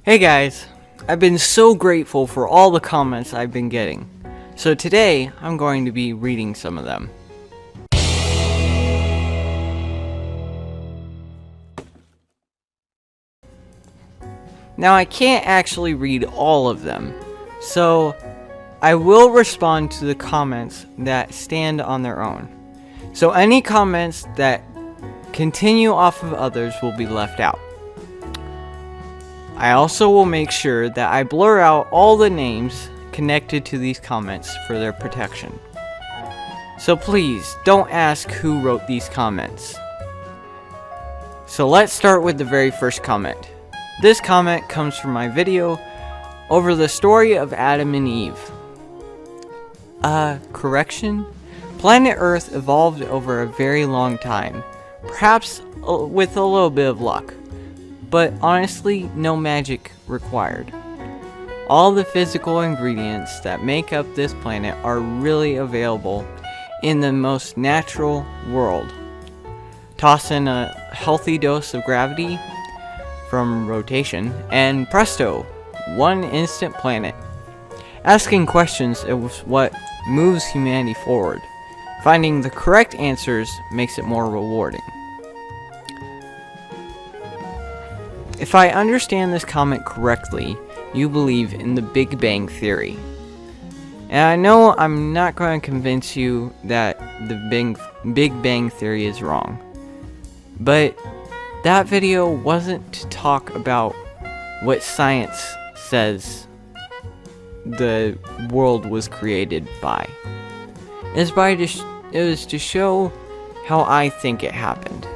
Hey guys, I've been so grateful for all the comments I've been getting. So today, I'm going to be reading some of them. Now I can't actually read all of them, so I will respond to the comments that stand on their own. So any comments that continue off of others will be left out. I also will make sure that I blur out all the names connected to these comments for their protection. So please, don't ask who wrote these comments. So let's start with the very first comment. This comment comes from my video over the story of Adam and Eve. Correction? Planet Earth evolved over a very long time, perhaps with a little bit of luck. But honestly, no magic required. All the physical ingredients that make up this planet are really available in the most natural world. Toss in a healthy dose of gravity from rotation, and presto, one instant planet. Asking questions is what moves humanity forward. Finding the correct answers makes it more rewarding. If I understand this comment correctly, you believe in the Big Bang Theory. And I know I'm not going to convince you that the Big Bang Theory is wrong. But that video wasn't to talk about what science says the world was created by. It was to show how I think it happened,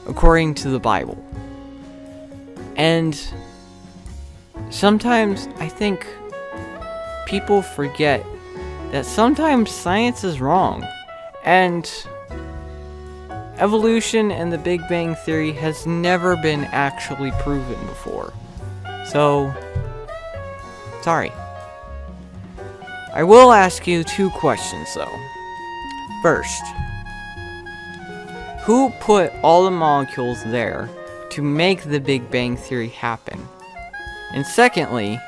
according to the Bible. And sometimes I think people forget that sometimes science is wrong, and evolution and the Big Bang Theory has never been actually proven before. So, sorry. I will ask you two questions though. First, who put all the molecules there to make the Big Bang Theory happen? And secondly,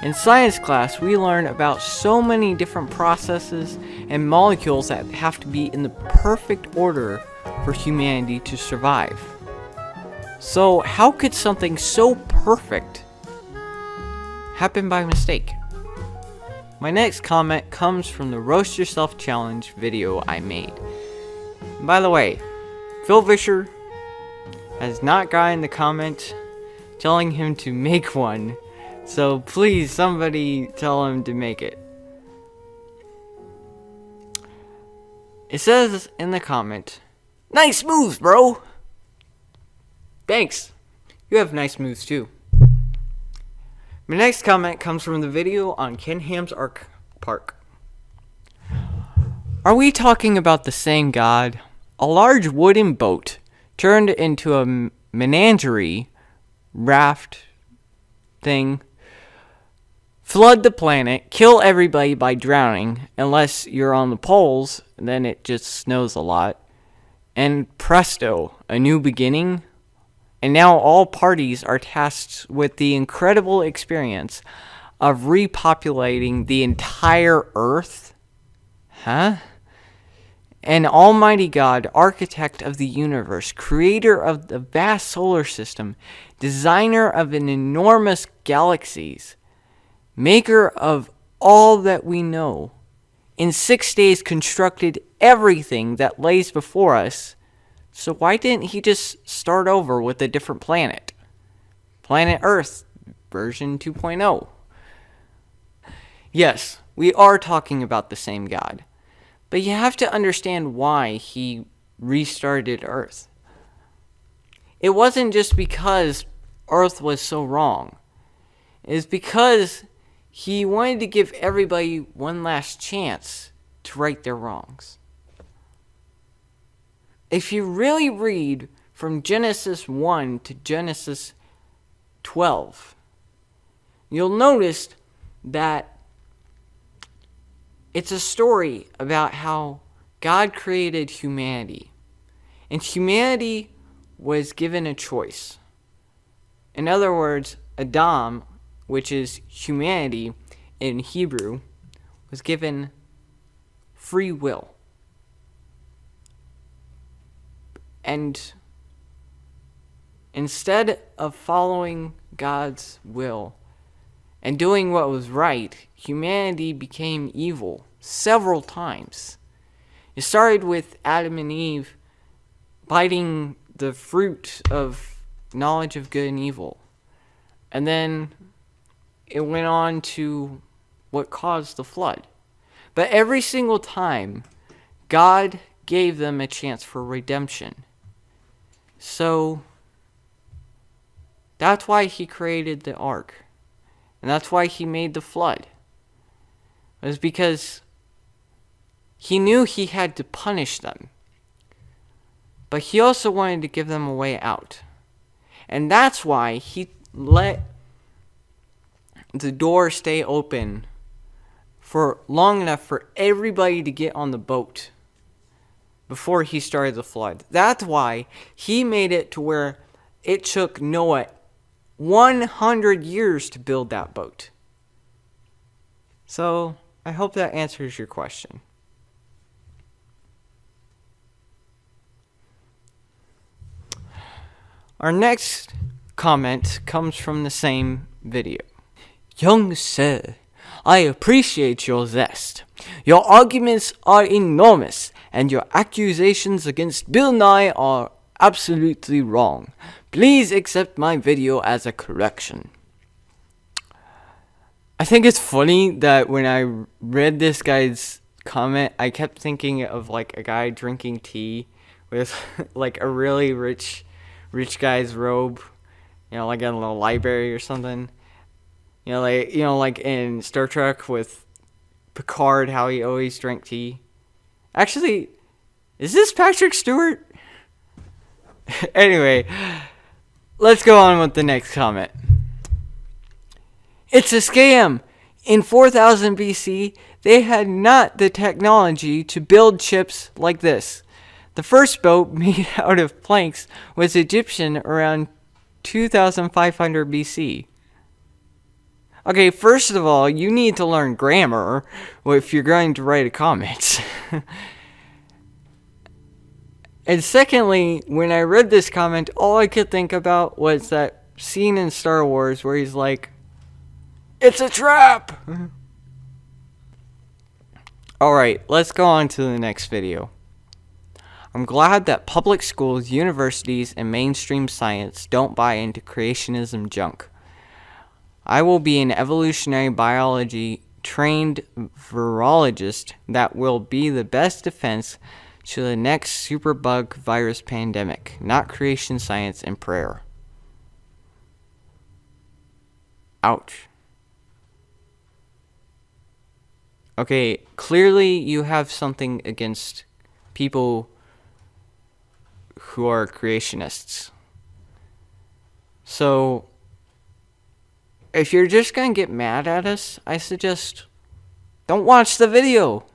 in science class we learn about so many different processes and molecules that have to be in the perfect order for humanity to survive. So how could something so perfect happen by mistake? My next comment comes from the Roast Yourself Challenge video I made. And by the way, Phil Vischer has not gotten the comment telling him to make one, so please somebody tell him to make it. It says in the comment, "Nice moves, bro!" Thanks. You have nice moves too. My next comment comes from the video on Ken Ham's Ark Park. Are we talking about the same God? A large wooden boat turned into a menagerie raft thing, flood the planet, kill everybody by drowning, unless you're on the poles, then it just snows a lot, and presto, a new beginning. And now all parties are tasked with the incredible experience of repopulating the entire Earth? Huh? An almighty God, architect of the universe, creator of the vast solar system, designer of an enormous galaxies, maker of all that we know, in 6 days constructed everything that lays before us. So why didn't he just start over with a different planet? Planet Earth, version 2.0. Yes, we are talking about the same God. But you have to understand why he restarted Earth. It wasn't just because Earth was so wrong. It's because he wanted to give everybody one last chance to right their wrongs. If you really read from Genesis 1 to Genesis 12, you'll notice that it's a story about how God created humanity. And humanity was given a choice. In other words, Adam, which is humanity in Hebrew, was given free will. And instead of following God's will and doing what was right, humanity became evil several times. It started with Adam and Eve biting the fruit of knowledge of good and evil. And then it went on to what caused the flood. But every single time, God gave them a chance for redemption. So that's why he created the ark. And that's why he made the flood. It was because he knew he had to punish them. But he also wanted to give them a way out. And that's why he let the door stay open for long enough for everybody to get on the boat before he started the flood. That's why he made it to where it took Noah 100 years to build that boat. So, I hope that answers your question. Our next comment comes from the same video. Young sir, I appreciate your zest. Your arguments are enormous, and your accusations against Bill Nye are absolutely wrong. Please accept my video as a correction. I think it's funny that when I read this guy's comment, I kept thinking of like a guy drinking tea with like a really rich guy's robe, like in a little library or something. Like in Star Trek with Picard, how he always drank tea. Actually, is this Patrick Stewart? Anyway, let's go on with the next comment. It's a scam. In 4000 BC, they had not the technology to build ships like this. The first boat made out of planks was Egyptian around 2500 BC. Okay, first of all, you need to learn grammar if you're going to write a comment. And secondly, when I read this comment, all I could think about was that scene in Star Wars where he's like, "It's a trap!" Alright, let's go on to the next video. I'm glad that public schools, universities, and mainstream science don't buy into creationism junk. I will be an evolutionary biology trained virologist that will be the best defense to the next superbug virus pandemic, not creation science and prayer. Ouch. Okay, clearly you have something against people who are creationists. So, if you're just gonna get mad at us, I suggest don't watch the video.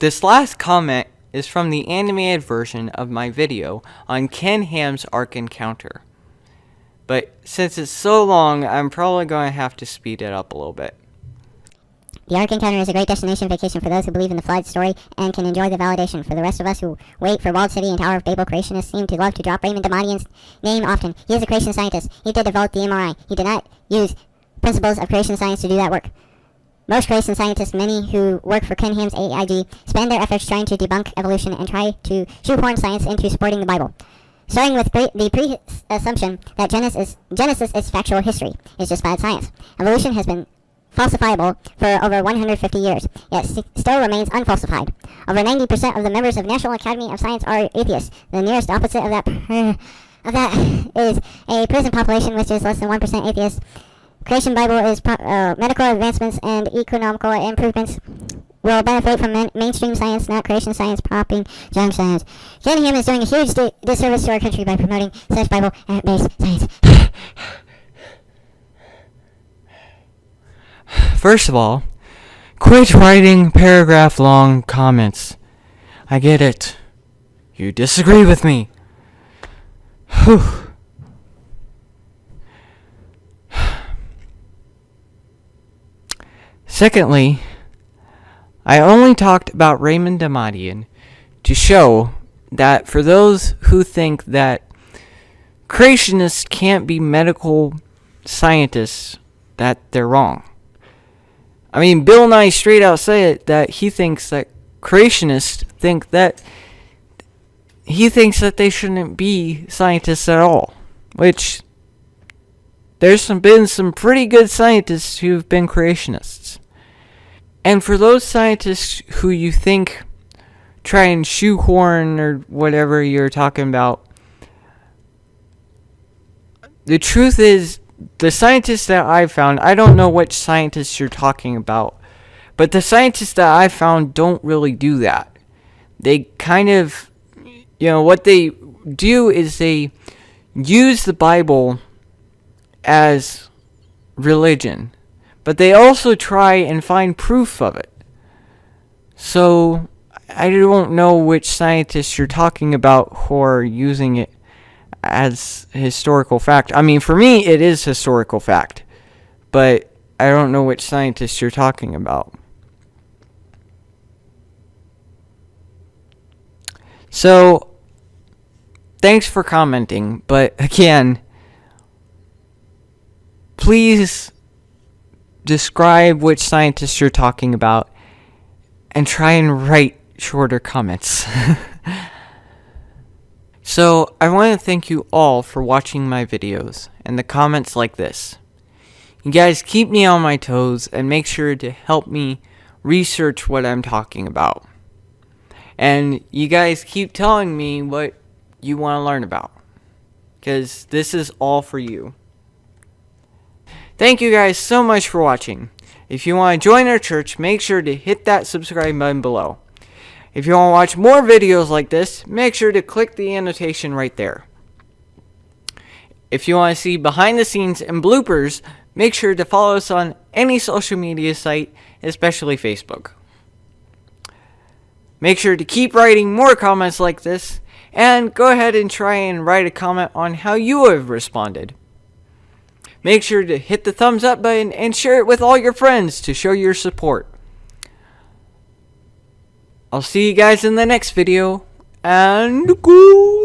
This last comment is from the animated version of my video on Ken Ham's Ark Encounter. But since it's so long, I'm probably going to have to speed it up a little bit. The Ark Encounter is a great destination vacation for those who believe in the flood story and can enjoy the validation. For the rest of us who wait for Walled City and Tower of Babel, creationists seem to love to drop Raymond Damadian's name often. He is a creation scientist. He did develop the MRI. He did not use principles of creation science to do that work. Most creation scientists, many who work for Ken Ham's AIG, spend their efforts trying to debunk evolution and try to shoehorn science into supporting the Bible. Starting with the pre-assumption that Genesis is factual history, is just bad science. Evolution has been falsifiable for over 150 years, yet still remains unfalsified. Over 90% of the members of National Academy of Science are atheists. The nearest opposite of that is a prison population which is less than 1% atheist. Creation Bible is medical advancements and economical improvements will benefit from mainstream science, not creation science propping junk science. Ken Ham is doing a huge disservice to our country by promoting such Bible-based science. First of all, quit writing paragraph-long comments. I get it. You disagree with me. Whew. Secondly, I only talked about Raymond Damadian to show that for those who think that creationists can't be medical scientists, that they're wrong. I mean, Bill Nye straight out said that he thinks that creationists think that they shouldn't be scientists at all, which there's been some pretty good scientists who've been creationists. And for those scientists who you think try and shoehorn or whatever you're talking about, the truth is, the scientists that I've found, I don't know which scientists you're talking about, but the scientists that I've found don't really do that. They kind of, what they do is they use the Bible as religion, but they also try and find proof of it. So, I don't know which scientists you're talking about who are using it as historical fact. I mean, for me, it is historical fact, but I don't know which scientists you're talking about. So, thanks for commenting, but again, please describe which scientists you're talking about and try and write shorter comments. So, I want to thank you all for watching my videos and the comments like this. You guys keep me on my toes and make sure to help me research what I'm talking about. And you guys keep telling me what you want to learn about, because this is all for you. Thank you guys so much for watching. If you want to join our church, make sure to hit that subscribe button below. If you want to watch more videos like this, make sure to click the annotation right there. If you want to see behind the scenes and bloopers, make sure to follow us on any social media site, especially Facebook. Make sure to keep writing more comments like this, and go ahead and try and write a comment on how you have responded. Make sure to hit the thumbs up button and share it with all your friends to show your support. I'll see you guys in the next video, and go!